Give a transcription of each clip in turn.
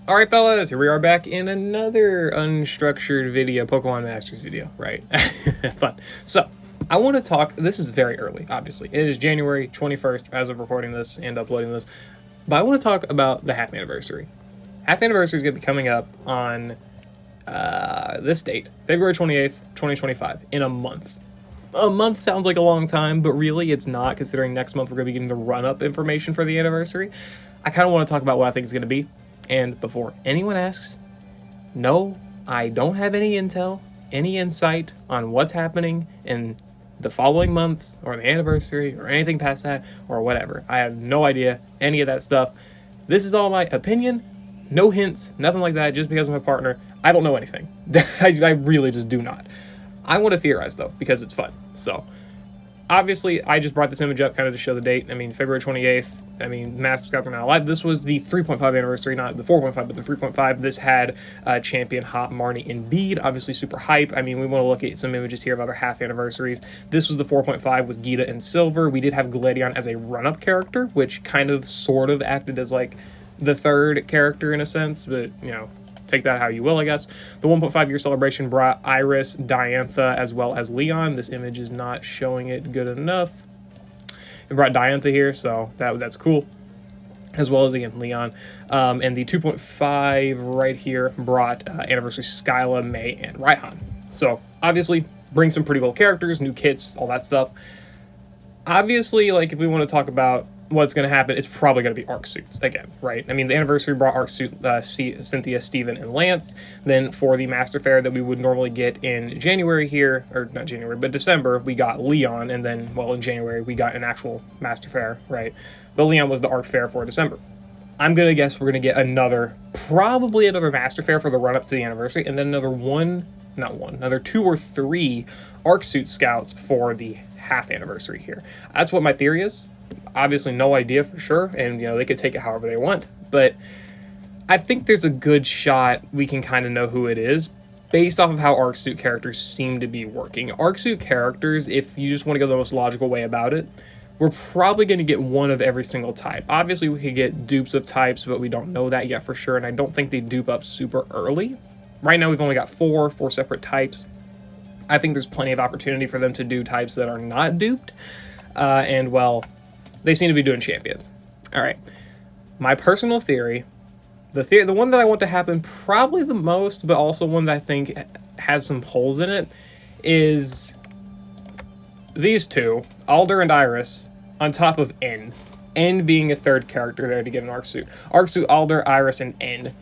Alright fellas, here we are back in another unstructured video, Pokemon Masters video, right? Fun. So, I want to talk, this is very early, obviously. It is January 21st as of recording this and uploading this. But I want to talk about the half anniversary. Half anniversary is going to be coming up on this date, February 28th, 2025, in a month. A month sounds like a long time, but really it's not, considering next month we're going to be getting the run-up information for the anniversary. I kind of want to talk about what I think it's going to be. And before anyone asks, no, I don't have any intel, any insight on what's happening in the following months or the anniversary or anything past that or whatever. I have no idea any of that stuff. This is all my opinion, no hints, nothing like that, just because of my partner. I don't know anything. I really just do not. I want to theorize though, because it's fun. So, obviously, I just brought this image up kind of to show the date. I mean, February 28th, Master Scouts are now live. This was the 3.5 anniversary, not the 4.5, but the 3.5. This had champion Hot Marnie and Bede, obviously super hype. I mean, we want to look at some images here of other half anniversaries. This was the 4.5 with Geeta and Silver. We did have Gladion as a run-up character, which kind of sort of acted as like the third character in a sense, but, you know, take that how you will, I guess. The 1.5 year celebration brought Iris, Diantha, as well as Leon. This image is not showing it good enough. It brought Diantha here, so that's cool. As well as, again, Leon. And the 2.5 right here brought anniversary Skyla, May, and Raihan. So, obviously, bring some pretty cool characters, new kits, all that stuff. Obviously, like, if we want to talk about what's going to happen, it's probably going to be ARC suits again, right? I mean, the anniversary brought ARC suit Cynthia, Steven, and Lance. Then for the Master Fair that we would normally get in January here, or not January, but December, we got Leon, and then, well, in January, we got an actual Master Fair, right? But Leon was the ARC Fair for December. I'm going to guess we're going to get probably another Master Fair for the run-up to the anniversary, and then another 2 or 3 ARC suit scouts for the half anniversary here. That's what my theory is. Obviously no idea for sure, and you know, they could take it however they want, but I think there's a good shot we can kind of know who it is based off of how ARC suit characters seem to be working. ARC suit characters, if you just want to go the most logical way about it, we're probably going to get one of every single type. Obviously we could get dupes of types, but we don't know that yet for sure, and I don't think they dupe up super early. Right now we've only got four separate types. I think there's plenty of opportunity for them to do types that are not duped, and well, they seem to be doing champions. All right. My personal theory, the one that I want to happen probably the most, but also one that I think has some holes in it, is these two, Alder and Iris, on top of N. N being a third character there to get an ARC suit. ARC suit, Alder, Iris, and N.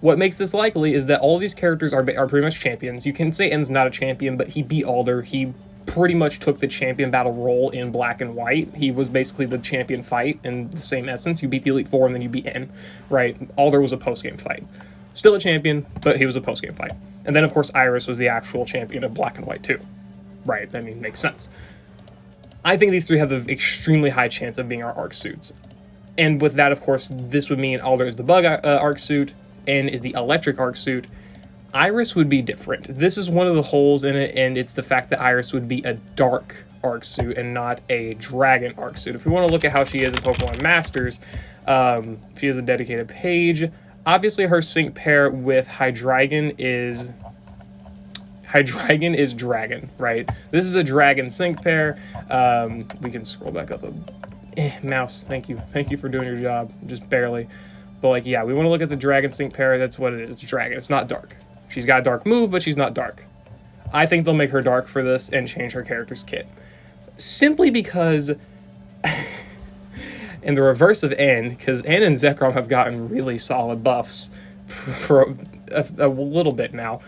What makes this likely is that all these characters are pretty much champions. You can say N's not a champion, but he beat Alder. He pretty much took the champion battle role in Black and White. He was basically the champion fight in the same essence. You beat the Elite Four and then you beat N, right? Alder was a post-game fight. Still a champion, but he was a post-game fight. And then, of course, Iris was the actual champion of Black and White, too. Right? I mean, makes sense. I think these three have the extremely high chance of being our ARC suits. And with that, of course, this would mean Alder is the Bug ARC suit, N is the Electric ARC suit. Iris would be different. This is one of the holes in it, and it's the fact that Iris would be a dark ARC suit and not a dragon ARC suit. If we want to look at how she is in Pokemon Masters, she has a dedicated page. Obviously, her sync pair with Hydreigon is Dragon, right? This is a Dragon sync pair. We can scroll back up mouse, thank you. Thank you for doing your job, just barely. But, like, yeah, we want to look at the Dragon sync pair. That's what it is. It's Dragon. It's not dark. She's got a dark move, but she's not dark. I think they'll make her dark for this and change her character's kit. Simply because, in the reverse of N, because N and Zekrom have gotten really solid buffs for a little bit now,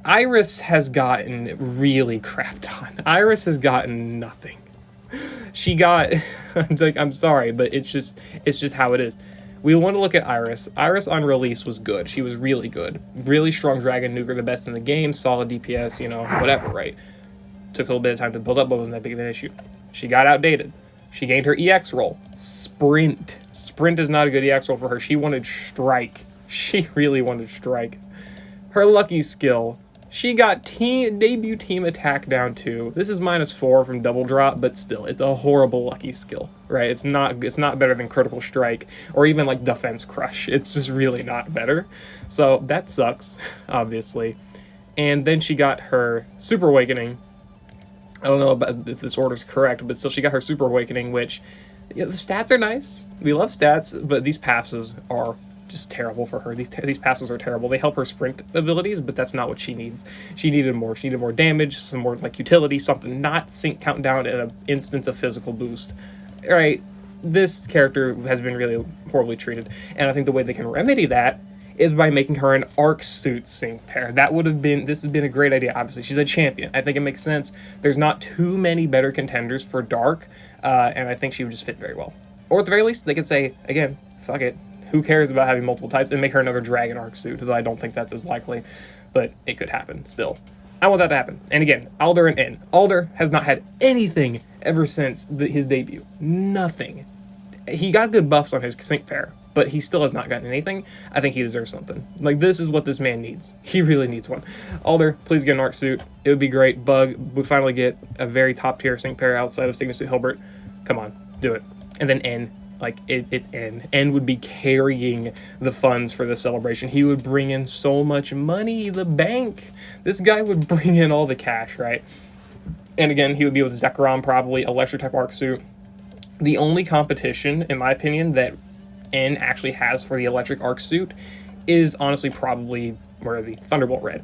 Iris has gotten really crapped on. Iris has gotten nothing. She got, I'm sorry, but it's just how it is. We want to look at Iris. Iris on release was good. She was really good. Really strong Dragon Nuker, the best in the game, solid DPS, you know, whatever, right? Took a little bit of time to build up, but wasn't that big of an issue. She got outdated. She gained her EX roll. Sprint. Sprint is not a good EX roll for her. She wanted Strike. She really wanted Strike. Her lucky skill. She got debut team attack down 2. This is -4 from double drop, but still, it's a horrible lucky skill. right? It's not better than Critical Strike or even like Defense Crush. It's just really not better. So that sucks, obviously. And then she got her Super Awakening. I don't know about if this order's correct, but still she got her Super Awakening, which, you know, the stats are nice. We love stats, but these passes are just terrible for her. These passes are terrible. They help her sprint abilities, but that's not what she needs. She needed more. She needed more damage, some more like utility, something not sync countdown and an instance of physical boost. All right, this character has been really horribly treated, and I think the way they can remedy that is by making her an Arc Suit sync pair. This has been a great idea. Obviously, she's a champion. I think it makes sense. There's not too many better contenders for Dark, and I think she would just fit very well. Or at the very least, they could say, again, fuck it. Who cares about having multiple types, and make her another Dragon Arc Suit, though I don't think that's as likely, but it could happen still. I want that to happen. And again, Alder and N. Alder has not had anything ever since his debut. Nothing. He got good buffs on his sync pair, but he still has not gotten anything. I think he deserves something. Like, this is what this man needs. He really needs one. Alder, please get an Arc Suit. It would be great. Bug, we finally get a very top tier sync pair outside of Signature Suit Hilbert. Come on, do it. And then N. Like, it's N. N would be carrying the funds for the celebration. He would bring in so much money, the bank. This guy would bring in all the cash, right? And again, he would be with Zekrom, probably, Electric type Arc Suit. The only competition, in my opinion, that N actually has for the Electric Arc Suit is honestly probably, where is he? Thunderbolt Red.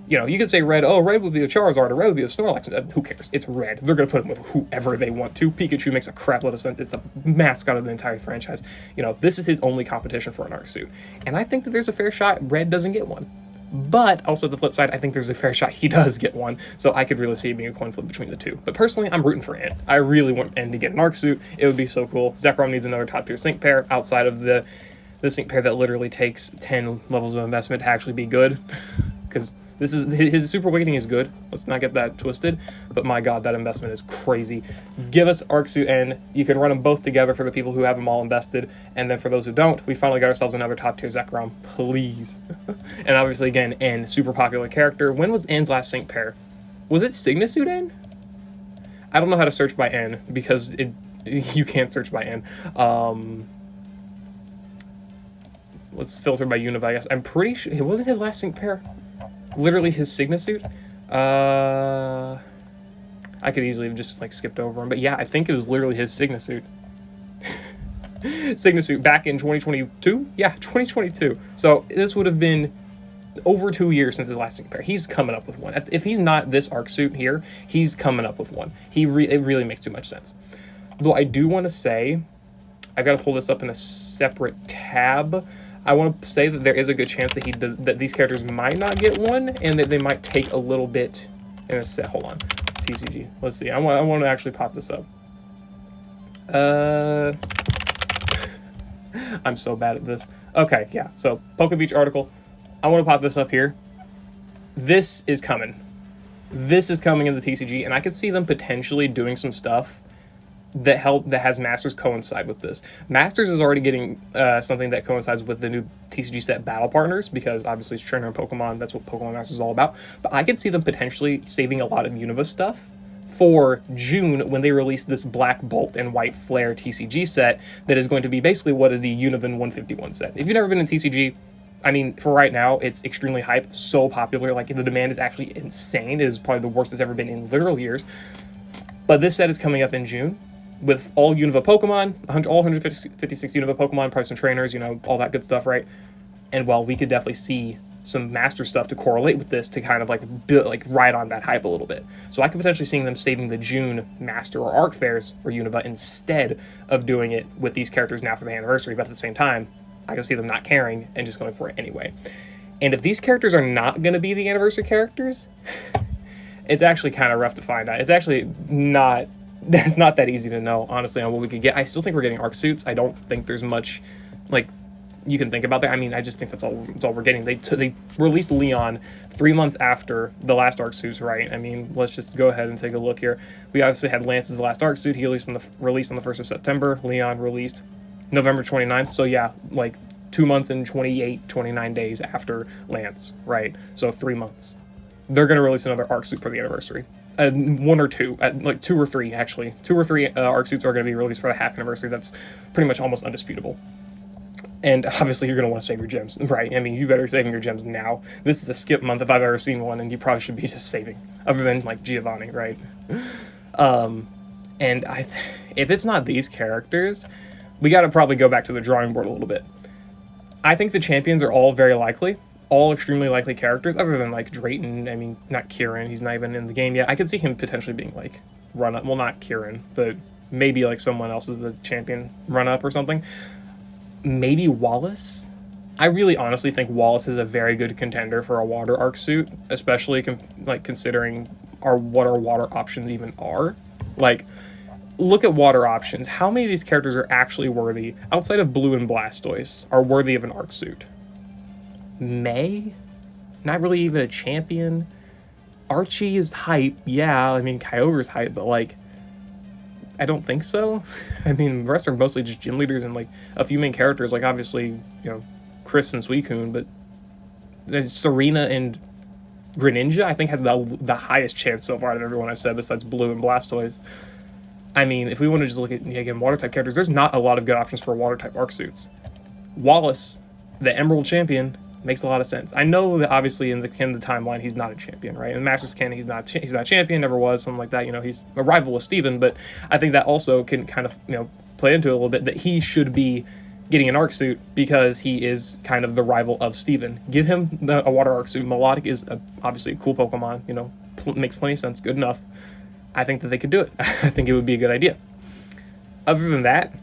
You know, you could say Red, oh, Red would be the Charizard, or Red would be the Snorlax. Who cares? It's Red. They're going to put him with whoever they want to. Pikachu makes a crap load of sense. It's the mascot of the entire franchise. You know, this is his only competition for an Arc Suit. And I think that there's a fair shot Red doesn't get one. But also the flip side, I think there's a fair shot he does get one. So I could really see it being a coin flip between the two. But personally, I'm rooting for N. I really want N to get an Arc Suit. It would be so cool. Zekrom needs another top tier sync pair outside of the sync pair that literally takes 10 levels of investment to actually be good. Because this is his Super Awakening is good. Let's not get that twisted. But my god, that investment is crazy. Give us Arc Suit N. You can run them both together for the people who have them all invested. And then for those who don't, we finally got ourselves another top tier Zekrom. Please. And obviously, again, N, super popular character. When was N's last sync pair? Was it Signasuit N? I don't know how to search by N because you can't search by N. Let's filter by Univa, I guess. I'm pretty sure it wasn't his last sync pair. Literally his Signasuit. I could easily have just like skipped over him, but yeah, I think it was literally his Signasuit. Signasuit back in 2022. Yeah, 2022. So this would have been over 2 years since his last sync pair. He's coming up with one. If he's not this Arc Suit here, he's coming up with one. It really makes too much sense. Though I do want to say, I've got to pull this up in a separate tab. I want to say that there is a good chance that these characters might not get one, and that they might take a little bit in a set. Hold on, TCG. Let's see. I want to actually pop this up. I'm so bad at this. Okay, yeah. So PokeBeach article. I want to pop this up here. This is coming. This is coming in the TCG, and I could see them potentially doing some stuff that has Masters coincide with this. Masters is already getting something that coincides with the new TCG set Battle Partners, because obviously it's trainer and Pokemon. That's what Pokemon Masters is all about. But I could see them potentially saving a lot of Univa stuff for June when they release this Black Bolt and White Flare TCG set that is going to be basically what is the Univa 151 set. If you've never been in TCG, I mean, for right now, it's extremely hype, so popular. Like, the demand is actually insane. It is probably the worst it's ever been in literal years. But this set is coming up in June, with all Univa Pokemon, all 156 Univa Pokemon, probably some trainers, you know, all that good stuff, right? And while we could definitely see some Master stuff to correlate with this to kind of like ride on that hype a little bit. So I could potentially see them saving the June Master or Arc fairs for Univa instead of doing it with these characters now for the anniversary. But at the same time, I can see them not caring and just going for it anyway. And if these characters are not going to be the anniversary characters, it's actually kind of rough to find out. It's actually not... It's not that easy to know, honestly, on what we could get. I still think we're getting Arc Suits. I don't think there's much, like, you can think about that. I mean, I just think that's all we're getting. They released Leon 3 months after the last Arc Suits, right? I mean, let's just go ahead and take a look here. We obviously had Lance as the last Arc Suit. He released on the 1st of September. Leon released November 29th. So, yeah, like 2 months and 29 days after Lance, right? So 3 months. They're going to release another Arc Suit for the anniversary. one or two, like 2 or 3 actually. 2 or 3 arc suits are going to be released for the half anniversary. That's pretty much almost undisputable. And obviously you're going to want to save your gems, right? I mean, you better saving your gems now. This is a skip month if I've ever seen one, and you probably should be just saving, other than like Giovanni, right? And if it's not these characters, we got to probably go back to the drawing board a little bit. I think the champions are all very likely, all extremely likely characters, other than like Drayton. I mean, not Kieran, he's not even in the game yet. I could see him potentially being like run up, well, not Kieran, but maybe like someone else is the champion run up or something. Maybe Wallace. I really honestly think Wallace is a very good contender for a water arc suit, especially considering what our water options even are. Like, look at water options. How many of these characters are actually worthy, outside of Blue and Blastoise, are worthy of an arc suit? May? Not really even a champion. Archie is hype, yeah. I mean, Kyogre's hype, but like, I don't think so. I mean, the rest are mostly just gym leaders and like a few main characters, like obviously, Chris and Suicune, but there's Serena and Greninja, I think, has the highest chance so far out of everyone I've said besides Blue and Blastoise. I mean, if we want to just look at, again, water-type characters, there's not a lot of good options for water-type arc suits. Wallace, the Emerald Champion, makes a lot of sense. I know that obviously in the timeline he's not a champion, right? In Masters canon he's not champion, never was, something like that. He's a rival with Steven, but I think that also can kind of play into it a little bit, that he should be getting an arc suit because he is kind of the rival of Steven. Give him a water arc suit. Melodic is obviously a cool Pokemon. Makes plenty of sense. Good enough. I think that they could do it. I think it would be a good idea. Other than that,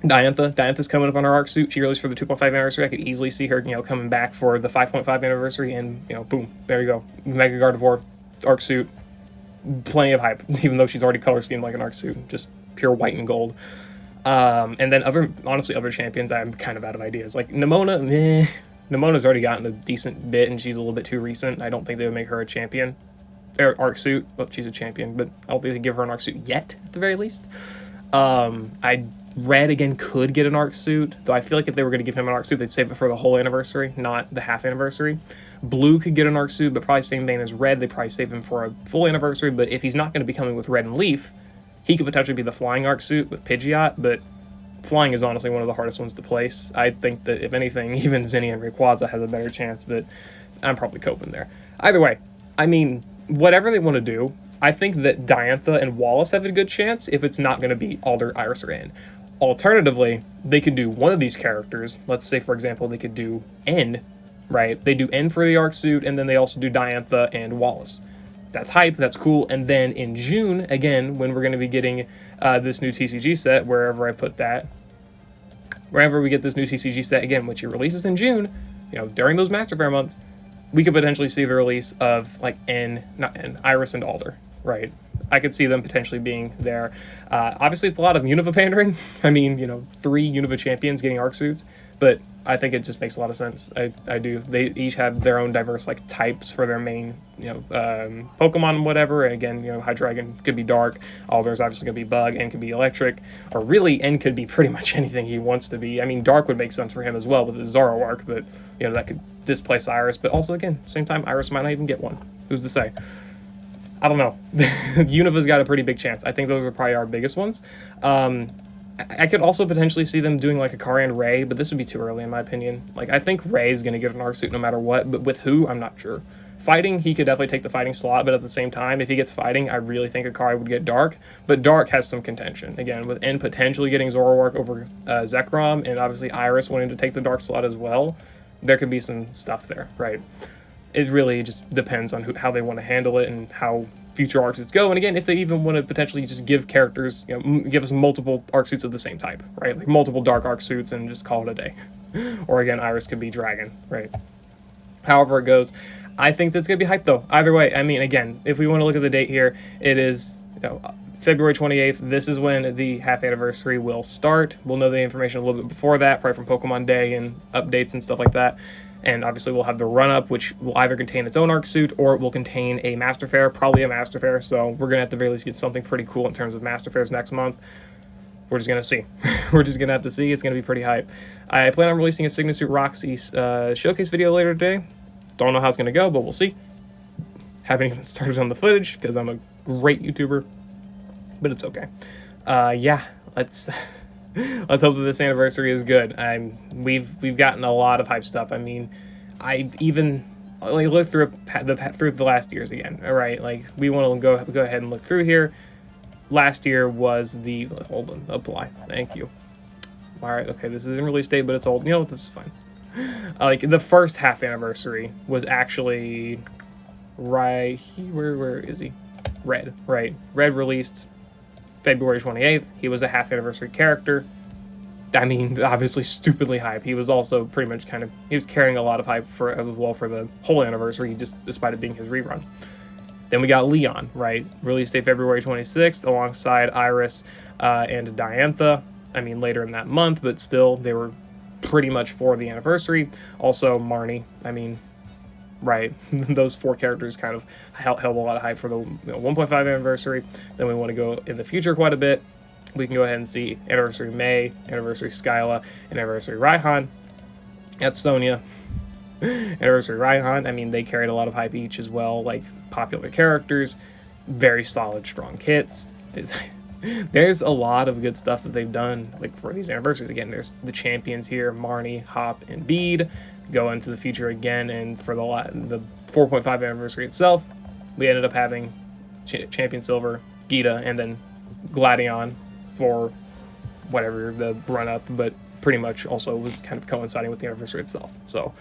Diantha's coming up on her arc suit. She released for the 2.5 anniversary. I could easily see her, coming back for the 5.5 anniversary, and boom, there you go. Mega Gardevoir arc suit, plenty of hype. Even though she's already color schemed like an arc suit, just pure white and gold. And then other champions, I'm kind of out of ideas. Like Nimona, meh. Nimona's already gotten a decent bit, and she's a little bit too recent. I don't think they would make her a champion. Or arc suit. Well, she's a champion, but I don't think they give her an arc suit yet, at the very least. Red, again, could get an arc suit, though I feel like if they were going to give him an arc suit, they'd save it for the whole anniversary, not the half anniversary. Blue could get an arc suit, but probably same vein as Red. They'd probably save him for a full anniversary, but if he's not going to be coming with Red and Leaf, he could potentially be the flying arc suit with Pidgeot, but flying is honestly one of the hardest ones to place. I think that, if anything, even ZINNIA and Rayquaza has a better chance, but I'm probably coping there. Either way, I mean, whatever they want to do, I think that Diantha and Wallace have a good chance if it's not going to be Alder, Iris, or N. Alternatively, they could do one of these characters. Let's say, for example, they could do N, right? They do N for the arc suit, and then they also do Diantha and Wallace. That's hype, that's cool. And then in June, again, when we're going to be getting this new TCG set, wherever I put that, wherever we get this new TCG set, again, which it releases in June, during those Master Fair months, we could potentially see the release of, like, Iris and Alder, right? I could see them potentially being there. Obviously, it's a lot of Univa pandering. I mean, 3 Univa champions getting arc suits, but I think it just makes a lot of sense. I do. They each have their own diverse, like, types for their main, Pokemon and whatever. And again, Hydreigon could be dark. Alder's obviously going to be bug. N could be electric. Or really, N could be pretty much anything he wants to be. I mean, dark would make sense for him as well with his Zoroark, but, that could displace Iris. But also, again, same time, Iris might not even get one. Who's to say? I don't know. Univa's got a pretty big chance. I think those are probably our biggest ones. I could also potentially see them doing like a Akari and Ray, but this would be too early in my opinion. Like, I think Ray's going to get an arc suit no matter what, but with who, I'm not sure. Fighting, he could definitely take the fighting slot, but at the same time, if he gets fighting, I really think Akari would get dark. But dark has some contention. Again, with N potentially getting Zoroark over Zekrom, and obviously Iris wanting to take the dark slot as well, there could be some stuff there, right? It really just depends on how they want to handle it and how future arc suits go. And again, if they even want to potentially just give characters, give us multiple arc suits of the same type, right? Like multiple dark arc suits and just call it a day. Or again, Iris could be Dragon, right? However it goes, I think that's going to be hype though. Either way, I mean, again, if we want to look at the date here, it is February 28th. This is when the half anniversary will start. We'll know the information a little bit before that, probably from Pokemon Day and updates and stuff like that. And obviously we'll have the run-up, which will either contain its own arc suit or it will contain a Master Fair, probably a Master Fair. So we're going to have to very least get something pretty cool in terms of Master Fairs next month. We're just going to see. We're just going to have to see. It's going to be pretty hype. I plan on releasing a Sigma Suit Roxy showcase video later today. Don't know how it's going to go, but we'll see. Haven't even started on the footage because I'm a great YouTuber, but it's okay. Yeah, let's let's hope that this anniversary is good. We've gotten a lot of hype stuff. I mean, I even like look through the last years again. All right, like we want to go ahead and look through here. Last year was the hold on, apply. Thank you. All right, okay, this isn't release date, but it's old. You know what? This is fine. Like the first half anniversary was actually right here. Where is he? Red, right? Red released February 28th. He was a half anniversary character. I mean, obviously stupidly hype. He was also pretty much he was carrying a lot of hype as well for the whole anniversary, just despite it being his rerun. Then we got Leon, right? Release date February 26th, alongside Iris and Diantha. I mean, later in that month, but still, they were pretty much for the anniversary. Also, Marnie. I mean, right, those 4 characters kind of held a lot of hype for the 1.5 anniversary. Then we want to go in the future quite a bit. We can go ahead and see anniversary May, anniversary Skyla, and anniversary Raihan. That's Sonia. Anniversary Raihan, I mean, they carried a lot of hype each as well, like popular characters, very solid, strong kits. There's a lot of good stuff that they've done, like for these anniversaries. Again, there's the champions here, Marnie, Hop, and Bede. Go into the future again, and for the 4.5 anniversary itself, we ended up having Champion Silver, Gita, and then Gladion for whatever the run-up, but pretty much also was kind of coinciding with the anniversary itself. So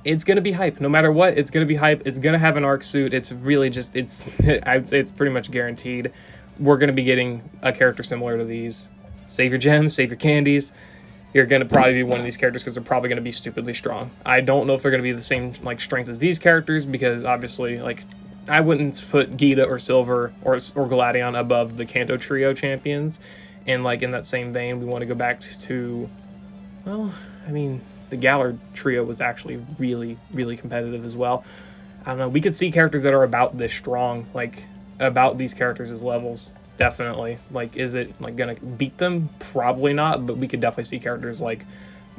it's going to be hype. No matter what, it's going to be hype. It's going to have an arc suit. It's really just, I would say it's pretty much guaranteed. We're going to be getting a character similar to these. Save your gems, save your candies. You're going to probably be one of these characters because they're probably going to be stupidly strong. I don't know if they're going to be the same like strength as these characters because obviously like I wouldn't put Gita or Silver or Gladion above the Kanto Trio champions. And like in that same vein, we want to go back to, well, I mean, the Galar Trio was actually really, really competitive as well. I don't know. We could see characters that are about this strong, like about these characters' levels. Definitely. Like, is it like gonna beat them? Probably not. But we could definitely see characters like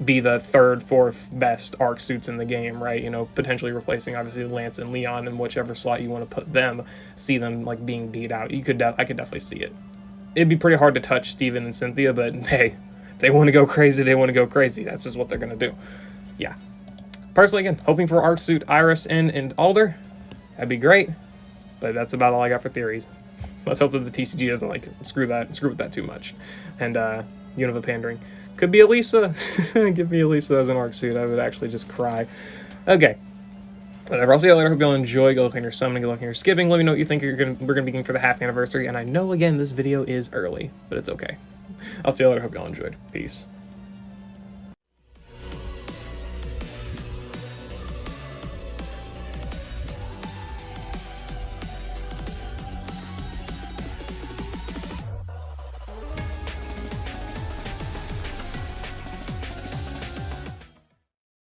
be the 3rd, 4th best arc suits in the game, right? You know, potentially replacing obviously Lance and Leon in whichever slot you want to put them. See them like being beat out. I could definitely see it. It'd be pretty hard to touch Steven and Cynthia, but hey, if they want to go crazy, they want to go crazy. That's just what they're going to do. Yeah. Personally, again, hoping for arc suit Iris and Alder. That'd be great. But that's about all I got for theories. Let's hope that the TCG doesn't like screw with that too much. And Univa pandering. Could be Elisa. Give me Elisa as an arc suit. I would actually just cry. Okay. Whatever. I'll see you later. Hope you all enjoy. Go look on your summoning. Go look on your skipping. Let me know what you think we're gonna be getting for the half anniversary. And I know again this video is early, but it's okay. I'll see you later. Hope you all enjoyed. Peace.